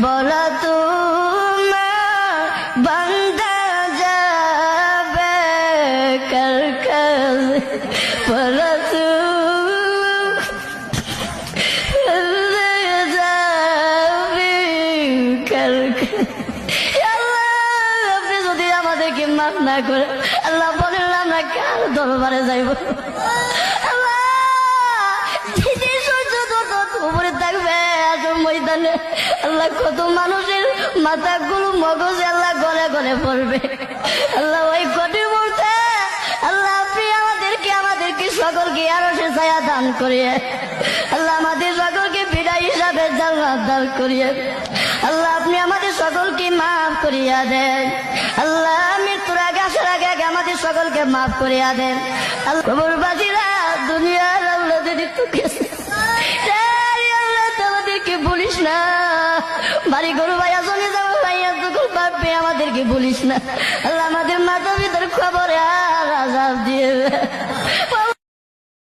বলা তোমার বান্দা যাবে কার কাছে বলা যাবে কার আল্লাহ আপনি যদি আমাদেরকে মাফ না করে আল্লাহ বলেন আমরা কার দরবারে যাইব উপরে থাকবে আসল ময়দানে আল্লাহ কত মানুষের মাথাগুলো মগজ আল্লাহ গলে গলে পড়বে আল্লাহ ওই কটি বলতে আল্লাহ আপনি আমাদেরকে সকলকে আরো সে ছায়া দান করিয়ে আল্লাহ আমাদের সকলকে বিদায় হিসাবে জান্নাত দান করিয়ে আল্লাহ আপনি আমাদের সকলকে মাফ করিয়া দেন আল্লাহ মৃত্যুর আগে আসার আগে আগে আমাদের সকলকে মাফ করিয়া দেন আল্লাহ কবরবাসীরা দুনিয়ার আল্লাহ যদি তোকে বলিস না বাড়ি গরু ভাইয়া জমি যাবো ভাইয়া দুকুল পাবে আমাদেরকে বলিস না আল্লাহ আমাদের মাথা ভিতর খবর আর আজাব দিয়ে